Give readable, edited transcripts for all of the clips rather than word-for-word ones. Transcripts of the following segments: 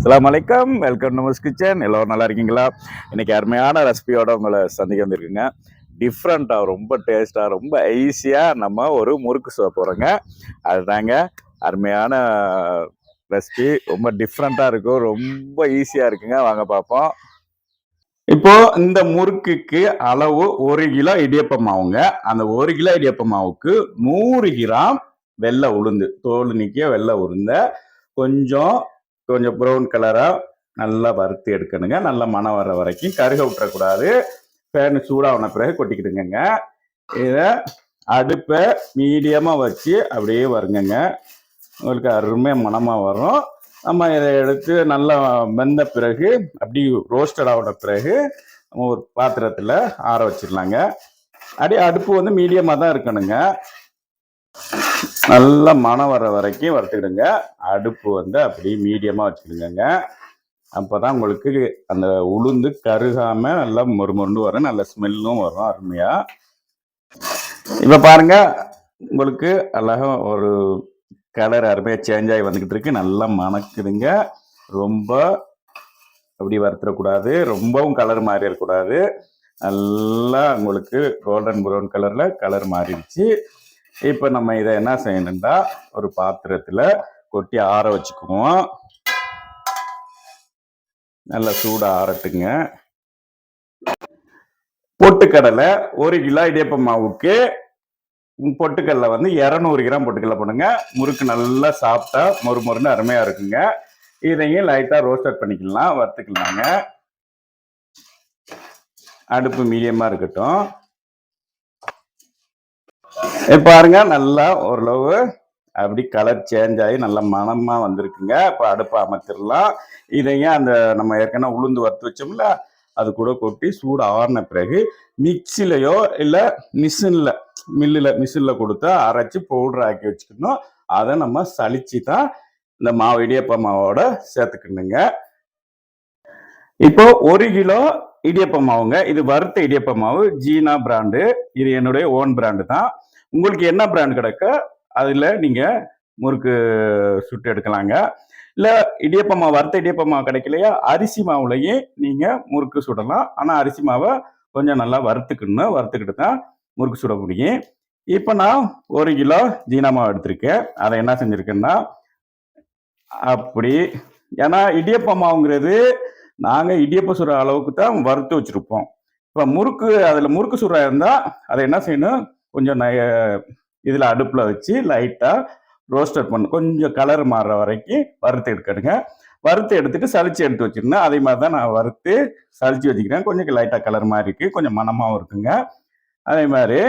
அஸ்ஸலாமு அலைக்கும், welcome to மஸ் கிச்சன். எல்லோரும் நல்லா இருக்கீங்களா? இன்னைக்கு அருமையான ரெசிபியோட உங்களை சந்திக்க வந்திருக்குங்க. டிஃப்ரெண்ட்டாக, ரொம்ப டேஸ்ட்டாக, ரொம்ப ஈஸியாக நம்ம ஒரு முறுக்கு சுட போகிறோங்க. அதுதாங்க அருமையான ரெசிபி. ரொம்ப டிஃப்ரெண்ட்டாக இருக்கும், ரொம்ப ஈஸியாக இருக்குங்க. வாங்க பார்ப்போம். இப்போ இந்த முறுக்குக்கு அளவு 1 கிலோ இடியப்ப மாவுங்க. அந்த 1 கிலோ இடியப்ப மாவுக்கு 100 கிராம் வெள்ளை உளுந்து, தோல் நீக்கிய வெள்ளை உளுந்த கொஞ்சம் கொஞ்சம் ப்ரௌன் கலரா நல்லா வறுத்து எடுக்கணுங்க. நல்லா மணம் வர வரைக்கும் கருக விட்டுறக்கூடாது. ஃபேன் சூடான பிறகு கொட்டிக்கிடுங்க. இதை அடுப்பை மீடியமாக வச்சு அப்படியே வருங்கங்க. உங்களுக்கு அருமையாக மணமாக வரும். நம்ம இதை எடுத்து நல்லா வெந்த பிறகு அப்படி ரோஸ்டட் ஆகின பிறகு நம்ம ஒரு பாத்திரத்தில் ஆற வச்சிடலாங்க. அப்படியே அடுப்பு வந்து மீடியமாக தான் இருக்கணுங்க. நல்லா மணம் வர வரைக்கும் வறுத்துக்கிடுங்க. அடுப்பு வந்து அப்படியே மீடியமாக வச்சுக்கிடுங்க. அப்போ தான் உங்களுக்கு அந்த உளுந்து கருகாமல் நல்லா மொறுமொருண்டு வரும், நல்ல ஸ்மெல்லும் வரும் அருமையாக. இப்போ பாருங்க, உங்களுக்கு அழகாக ஒரு கலர் அருமையாக சேஞ்ச் ஆகி வந்துக்கிட்டு இருக்கு. நல்லா மணக்குதுங்க. ரொம்ப அப்படி வறுத்துடக்கூடாது, ரொம்பவும் கலர் மாறி இருக்கக்கூடாது. நல்லா உங்களுக்கு கோல்டன் ப்ரௌன் கலரில் கலர் மாறிடுச்சு. இப்போ நம்ம இதை என்ன செய்யணும்னா ஒரு பாத்திரத்தில் கொட்டி ஆற வச்சுக்குவோம். நல்லா சூடாக ஆறட்டுங்க. பொட்டுக்கடலை 1 கிலோ இடியப்ப மாவுக்கு பொட்டுக்கடலை வந்து 200 கிராம் பொட்டுக்கடலை போடுங்க. முறுக்கு நல்லா சாப்பிட்டா மொறுமொறுன்னு அருமையாக இருக்குங்க. இதையும் லைட்டாக ரோஸ்டட் பண்ணிக்கலாம், வறுத்துக்கலாங்க. அடுப்பு மீடியமாக இருக்கட்டும். பாருங்க, நல்லா ஓரளவு அப்படி கலர் சேஞ்ச் ஆகி நல்ல மணமாக வந்திருக்குங்க. இப்போ அடுப்பை அமர்த்திடலாம். இதையும் அந்த நம்ம ஏற்கனவே உளுந்து வறுத்து வச்சோம்ல, அது கூட கொட்டி சூடு ஆறின பிறகு மிக்சிலையோ இல்லை மிஷினில் கொடுத்தா அரைச்சி பவுடர் ஆக்கி வச்சுக்கணும். அதை நம்ம சலிச்சு தான் இந்த மாவு இடியப்ப மாவோட சேர்த்துக்கணுங்க. இப்போ 1 கிலோ இடியப்ப மாவுங்க. இது வறுத்த இடியப்ப மாவு, ஜீனா பிராண்டு. இது என்னுடைய ஓன் பிராண்டு தான். உங்களுக்கு என்ன பிராண்ட் கிடைக்க அதில் நீங்கள் முறுக்கு சுட்டு எடுக்கலாங்க. இல்லை இடியப்ப மாவு, வறுத்த இடியப்ப மாவு கிடைக்கலையா, அரிசி மாவுலையும் நீங்கள் முறுக்கு சுடலாம். ஆனால் அரிசி மாவை கொஞ்சம் நல்லா வறுத்துக்கிட்டு தான் முறுக்கு சுட முடியும். இப்போ நான் 1 கிலோ ஜீனா மாவு எடுத்திருக்கேன். அதை என்ன செஞ்சுருக்கேன்னா அப்படி, ஏன்னா இடியப்ப மாவுங்கிறது நாங்கள் இடியப்ப சுடுற அளவுக்கு தான் வறுத்து வச்சுருப்போம். இப்போ அதில் முறுக்கு சுடுறா இருந்தால் அதை என்ன செய்யணும், கொஞ்சம் இதில் அடுப்பில் வச்சு லைட்டாக ரோஸ்டட் பண்ணணும். கொஞ்சம் கலர் மாறுற வரைக்கும் வறுத்து எடுக்கணுங்க. வறுத்து எடுத்துட்டு சளிச்சு எடுத்து வச்சுருந்தேன். அதே மாதிரி தான் நான் வறுத்து சளிச்சு வச்சுக்கிறேன். கொஞ்சம் லைட்டாக கலர் மாதிரி இருக்குது, கொஞ்சம் மணமாகவும் இருக்குங்க. அதே மாதிரி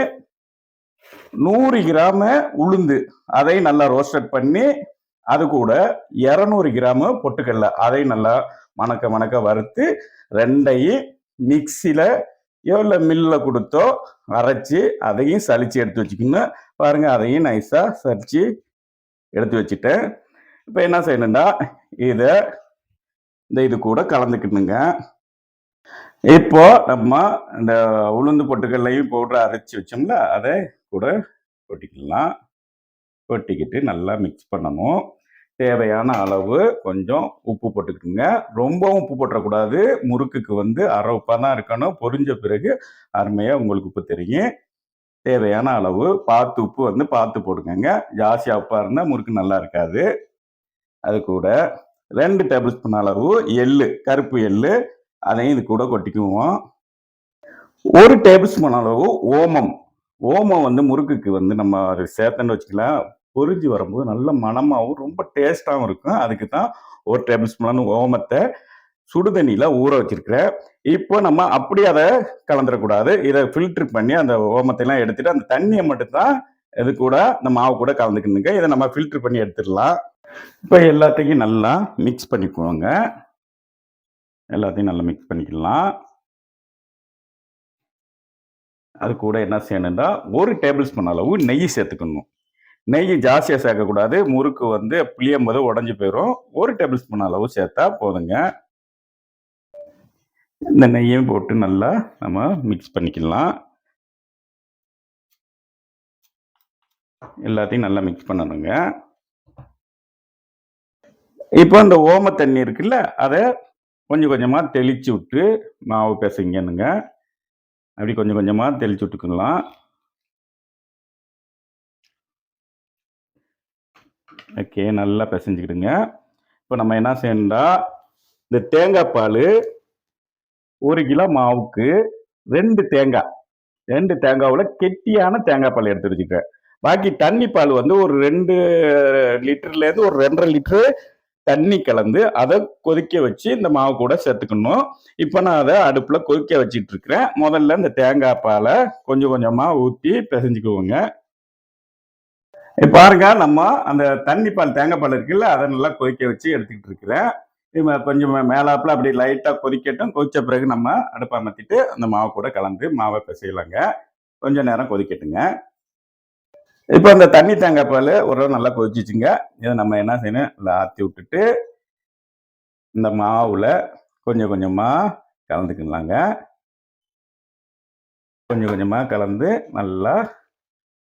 100 கிராமு உளுந்து, அதையும் நல்லா ரோஸ்டட் பண்ணி அது கூட 200 கிராமு பொட்டுக்கடலை, அதையும் நல்லா மணக்க வறுத்து ரெண்டையும் மிக்சியில் இல்லை மில்லில் கொடுத்தோ அரைச்சி அதையும் சளிச்சு எடுத்து வச்சுக்கணும். பாருங்கள், அதையும் நைஸாக சளிச்சு எடுத்து வச்சுட்டேன். இப்போ என்ன செய்யணும்னா இது கூட கலந்துக்கணுங்க. இப்போ நம்ம இந்த உளுந்து பொட்டுக்கடலையும் பவுடரை அரைச்சி வச்சோம்ல, அதை கூட கொட்டிக்கலாம். கொட்டிக்கிட்டு நல்லா மிக்ஸ் பண்ணணும். தேவையான அளவு கொஞ்சம் உப்பு போட்டுக்கிட்டுங்க. ரொம்பவும் உப்பு போட்டுறக்கூடாது. முறுக்குக்கு வந்து அரை உப்பாக தான் இருக்கணும். பொரிஞ்ச பிறகு அருமையாக உங்களுக்கு உப்பு தெரியும். தேவையான அளவு உப்பு வந்து பார்த்து போடுங்க. ஜாஸ்தியாக உப்பாக இருந்தால் முறுக்கு நல்லா இருக்காது. அது கூட 2 டேபிள் ஸ்பூன் அளவு கருப்பு எள்ளு, அதையும் இது கூட கொட்டிக்குவோம். 1 டேபிள் ஸ்பூன் அளவு ஓமம் வந்து முறுக்குக்கு வந்து நம்ம சேர்த்தன்னு வச்சுக்கலாம். பொரிஞ்சு வரும்போது நல்ல மணமாகவும் ரொம்ப டேஸ்டாகவும் இருக்கும். அதுக்கு தான் 1 டேபிள் ஸ்பூன் ஓமத்தை சுடுதண்ணியில் ஊற வச்சிருக்கிறேன். இப்போ நம்ம அப்படி அதை கலந்துடக்கூடாது. இதை ஃபில்டர் பண்ணி அந்த ஓமத்தையெல்லாம் எடுத்துட்டு அந்த தண்ணியை மட்டும்தான் இது கூட இந்த மாவு கூட கலந்துக்கணுங்க. இதை நம்ம ஃபில்டர் பண்ணி எடுத்துடலாம். இப்போ எல்லாத்தையும் நல்லா மிக்ஸ் பண்ணிக்குவோங்க. எல்லாத்தையும் நல்லா மிக்ஸ் பண்ணிக்கலாம். அது கூட என்ன செய்யணும்னா 1 டேபிள் ஸ்பூன் அளவு நெய் சேர்த்துக்கணும். நெய் ஜாஸ்தியாக சேர்க்கக்கூடாது. முறுக்கு வந்து புளியும் போது உடஞ்சி போயிடும். 1 டேபிள் ஸ்பூன் அளவு சேர்த்தா போதுங்க. இந்த நெய்யும் போட்டு நல்லா நம்ம மிக்ஸ் பண்ணிக்கலாம். எல்லாத்தையும் நல்லா மிக்ஸ் பண்ணணுங்க. இப்போ இந்த ஓம தண்ணி இருக்குல்ல, அத கொஞ்சம் கொஞ்சமா தெளிச்சு விட்டு மாவு பெசைங்கணுங்க. அப்படி கொஞ்சம் கொஞ்சமா தெளிச்சு விட்டுக்கலாம். ஓகே. நல்லா பெசஞ்சுக்கிடுங்க. இப்ப நம்ம என்ன செய்யணும்டா, இந்த தேங்காய் பாலு 1 கிலோ மாவுக்கு 2 தேங்காய். 2 தேங்காவுல கெட்டியான தேங்காய் பால் எடுத்து வச்சுக்க. பாக்கி தண்ணி பால் வந்து ஒரு 2 லிட்டர்லேருந்து ஒரு 2 1/2 லிட்டரு தண்ணி கலந்து அதை கொதிக்க வச்சு இந்த மாவு கூட சேர்த்துக்கணும். இப்போ நான் அதை அடுப்பில் கொதிக்க வச்சுட்டு இருக்கிறேன். முதல்ல இந்த தேங்காய் பாலை கொஞ்சம் கொஞ்சமாக ஊற்றி பிசைஞ்சுக்குவோங்க. பாருங்க, நம்ம அந்த தண்ணி பால் தேங்காய் பால் இருக்குல்ல, அதை நல்லா கொதிக்க வச்சு எடுத்துக்கிட்டு இருக்கிறேன். கொஞ்சம் மேலாப்புல அப்படி லைட்டா கொதிக்கட்டும். கொதிச்ச பிறகு நம்ம அடுப்பை அமர்த்திட்டு அந்த மாவு கூட கலந்து மாவை பிசையலாங்க. கொஞ்ச நேரம் கொதிக்கட்டுங்க. இப்போ இந்த தண்ணி தேங்காய் பால் ஒரு நல்லா கொதிச்சிச்சுங்க. இதை நம்ம என்ன செய்யணும், இல்லை ஆற்றி விட்டுட்டு இந்த மாவுல கொஞ்சம் கொஞ்சமா கலந்துக்கலாங்க. கொஞ்சம் கொஞ்சமா கலந்து நல்லா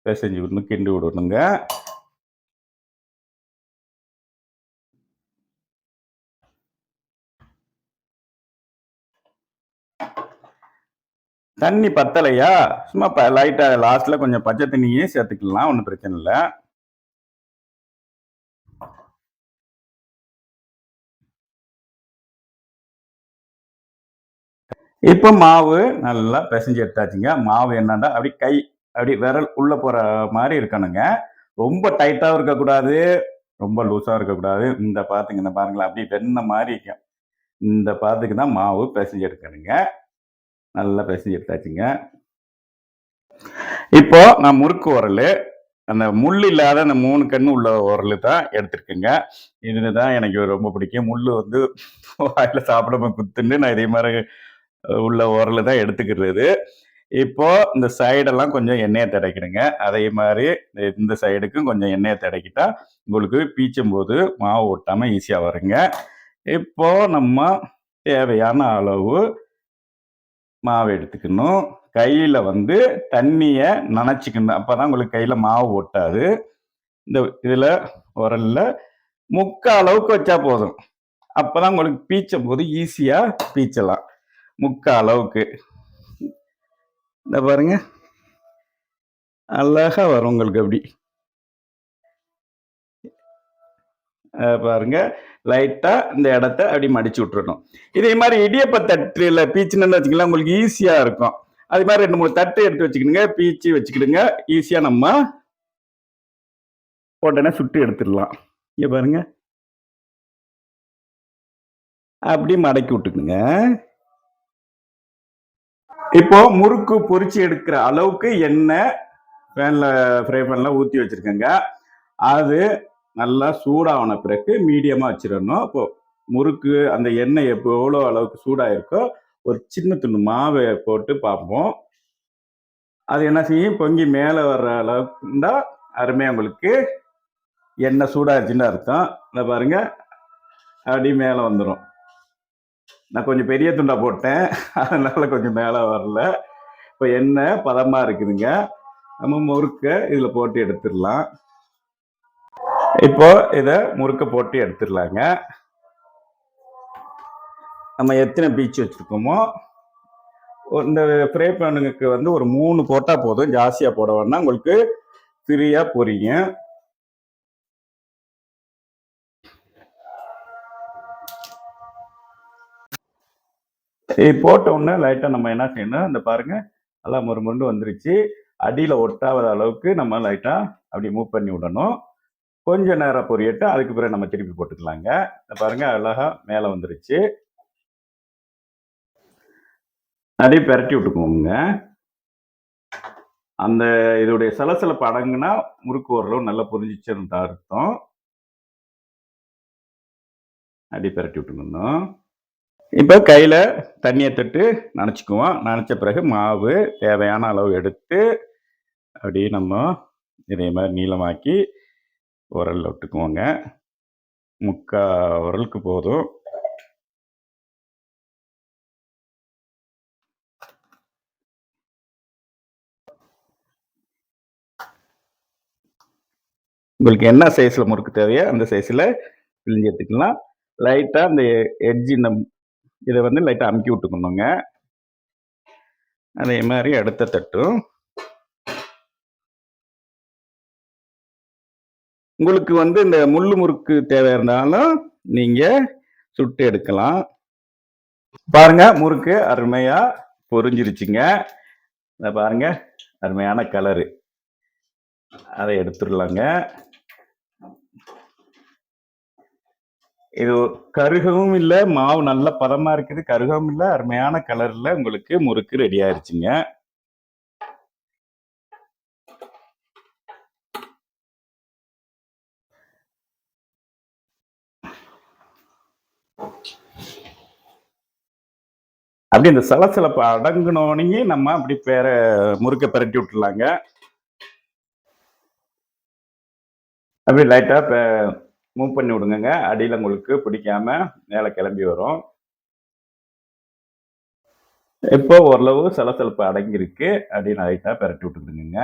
பிசைஞ்சு விடணும், கிண்டி விடணுங்க. தண்ணி பத்தலையா, சும்மா லைட்டா லாஸ்ட்ல கொஞ்சம் பச்சை தண்ணியே சேர்த்துக்கலாம், ஒன்றும் பிரச்சனை இல்லை. இப்போ மாவு நல்லா பிசைஞ்சு எடுத்தாச்சுங்க. மாவு என்னன்னா அப்படி விரல் உள்ள போற மாதிரி இருக்கணுங்க. ரொம்ப டைட்டாகவும் இருக்கக்கூடாது, ரொம்ப லூஸாக இருக்கக்கூடாது. இந்த பாருங்களேன், அப்படி வெண்ணெய் மாதிரி இருக்கும். இந்த பாத்துக்கு தான் மாவு பிசைஞ்சு எடுக்கணுங்க. நல்லா பிசைஞ்சு எடுத்தாச்சுங்க. இப்போ நான் முறுக்கு உரல், அந்த முள் இல்லாத அந்த 3 கண்ணு உள்ள உரல் தான் எடுத்திருக்கேங்க. இதுதான் எனக்கு ரொம்ப பிடிக்கும். முள் வந்து வாயில சாப்பிடாம குத்துன்னு நான் இதே மாதிரி உள்ள உரல் தான் எடுத்துக்கிறது. இப்போ இந்த சைடெல்லாம் கொஞ்சம் எண்ணெயை தடக்கிடுங்க. அதே மாதிரி இந்த சைடுக்கும் கொஞ்சம் எண்ணெயை தடக்கிட்டா உங்களுக்கு பீச்சும் போது மாவு ஒட்டாம ஈஸியா வருங்க. இப்போ நம்ம தேவையான அளவு மாவு எடுத்துக்கணும். கையில வந்து தண்ணிய நனைச்சிக்கணும். அப்பதான் உங்களுக்கு கையில மாவு ஒட்டாது. இந்த இதுல உரல்ல 3/4 அளவுக்கு வச்சா போதும். அப்பதான் உங்களுக்கு பீச்சும் போது ஈஸியா பீச்சலாம். 3/4 அளவுக்கு. இந்த பாருங்க, அழகா வரும் உங்களுக்கு அப்படி. பாருங்க, லைட்டா இந்த இடத்த அப்படி மடிச்சு விட்டுறணும். இதே மாதிரி இடியப்ப தட்டுல பீச்சுன்னு வச்சுக்கலாம், உங்களுக்கு ஈஸியா இருக்கும். அது மாதிரி 2 3 தட்டு எடுத்து வச்சுக்கிடுங்க, பீச்சு வச்சுக்கிடுங்க. ஈஸியா நம்ம உடனே சுட்டு எடுத்துடலாம். இங்க பாருங்க, அப்படி மடக்கி விட்டுக்குங்க. இப்போ முறுக்கு பொரிச்சு எடுக்கிற அளவுக்கு எண்ணெய் ஃப்ரை பேன்ல ஊற்றி வச்சிருக்கேங்க. அது நல்லா சூடான பிறகு மீடியமா வச்சிடணும். இப்போ முறுக்கு அந்த எண்ணெய் எவ்வளோ அளவுக்கு சூடாயிருக்கோ ஒரு சின்ன துண்டு மாவை போட்டு பார்ப்போம். அது என்ன செய்யும், பொங்கி மேலே வர்ற அளவுக்கு இருந்தால் அருமையாக உங்களுக்கு எண்ணெய் சூடாச்சுன்னு அர்த்தம். இந்த பாருங்க, அப்படி மேலே வந்துடும். நான் கொஞ்சம் பெரிய துண்டா போட்டேன், அதனால கொஞ்சம் மேலே வரல. இப்போ எண்ணெய் பதமாக இருக்குதுங்க. நம்ம முறுக்க இதில் போட்டு எடுத்துடலாம். இப்போ இதை முறுக்க போட்டு எடுத்துடலாங்க. நம்ம எத்தனை பீச் வச்சிருக்கோமோ இந்த ஃப்ரை பேனுக்கு வந்து ஒரு 3 போட்டா போதும், ஜாஸ்தியா போட வேணா, உங்களுக்கு ஃப்ரீயா பொரிங்க. போட்ட உடனே லைட்டா நம்ம என்ன செய்யணும், இந்த பாருங்க நல்லா முறுமுறுண்டு வந்துருச்சு. அடியில ஒட்டாத அளவுக்கு நம்ம லைட்டா அப்படி மூவ் பண்ணி விடணும். கொஞ்ச நேரம் பொரியட்டு, அதுக்கு பிறகு நம்ம திருப்பி போட்டுக்கலாங்க. இந்த பாருங்க, அழகா மேல வந்துருச்சு. அப்படியே பெரட்டி விட்டுக்குவோங்க. அந்த இதோடைய சலசலப்பு அடங்குனா முறுக்கு ஓரளவு நல்லா புரிஞ்சிச்சுன்னு அர்த்தம். அப்படியே பெரட்டி விட்டுக்கணும். இப்போ கையில தண்ணியை தொட்டு நனைச்சிக்குவோம். நனைச்ச பிறகு மாவு தேவையான அளவு எடுத்து அப்படியே நம்ம இதே மாதிரி நீளமாக்கி உரல்ல விட்டுக்குவோங்க. 3/4 உரலுக்கு போதும். உங்களுக்கு என்ன சைஸ்ல முறுக்கு தேவையோ அந்த சைஸ்ல பிழிஞ்சு எடுத்துக்கலாம். லைட்டா அந்த எட்ஜ் இந்த இதை வந்து லைட்டா அமுக்கி விட்டுக்கணுங்க. அதே மாதிரி அடுத்த தட்டும் உங்களுக்கு வந்து இந்த முள்ளு முறுக்கு தேவை இருந்தாலும் நீங்க சுட்டு எடுக்கலாம். பாருங்க முறுக்கு அருமையா பொரிஞ்சிருச்சுங்க. இத பாருங்க அருமையான கலரு. அதை எடுத்துடலாங்க. இது கருகவும் இல்லை, மாவு நல்ல பதமா இருக்குது, கருகவும் இல்லை, அருமையான கலர்ல உங்களுக்கு முறுக்கு ரெடி ஆயிருச்சுங்க. அப்படி இந்த சலசலப்பு அடங்கினோடனே நம்ம அப்படி முறுக்க பிரட்டி விட்டுலாங்க. அப்படி லைட்டா மூவ் பண்ணி விடுங்க. அடியில் உங்களுக்கு பிடிக்காம மேலே கிளம்பி வரும். இப்போ ஓரளவு சலசலப்பு அடங்கியிருக்கு. அப்படி லைட்டா பிரட்டி விட்டுக்குங்க.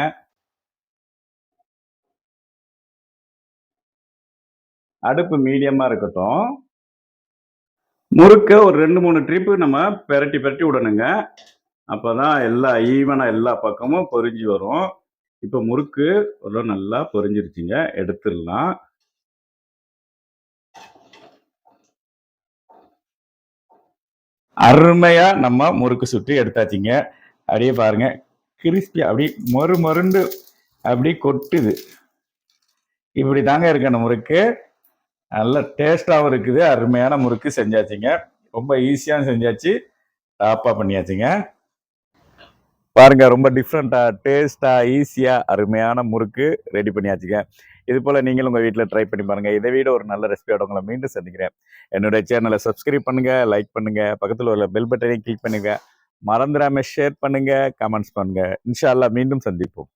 அடுப்பு மீடியமா இருக்கட்டும். முறுக்க ஒரு 2-3 ட்ரிப்பு நம்ம பிரட்டி விடணுங்க. அப்பதான் எல்லாம் ஈவனா எல்லா பக்கமும் பொரிஞ்சு வரும். இப்போ முறுக்கு ஓரளவு நல்லா பொரிஞ்சிருச்சுங்க. எடுத்துடலாம். அருமையா நம்ம முறுக்கு சுட்டு எடுத்தாச்சுங்க. அப்படியே பாருங்க கிறிஸ்பி அப்படி மொறுண்டு அப்படி கொட்டுது. இப்படி தாங்க இருக்கு அந்த முறுக்கு. நல்ல டேஸ்டாகவும் இருக்குது. அருமையான முறுக்கு செஞ்சாச்சுங்க. ரொம்ப ஈஸியாக செஞ்சாச்சு. டாப்பா பண்ணியாச்சுங்க. பாருங்க ரொம்ப டிஃப்ரெண்டா டேஸ்டா ஈஸியா அருமையான முறுக்கு ரெடி பண்ணியாச்சுங்க. இது போல நீங்களும் உங்க வீட்டில் ட்ரை பண்ணி பாருங்க. இதை விட ஒரு நல்ல ரெசிபியோட உங்களை மீண்டும் சந்திக்கிறேன். என்னுடைய சேனலை சப்ஸ்கிரைப் பண்ணுங்க, லைக் பண்ணுங்க, பக்கத்தில் உள்ள பெல் பட்டனையும் கிளிக் பண்ணுங்க, மறந்துடாம ஷேர் பண்ணுங்க, கமெண்ட்ஸ் பண்ணுங்க. இன்ஷா அல்லாஹ் மீண்டும் சந்திப்போம்.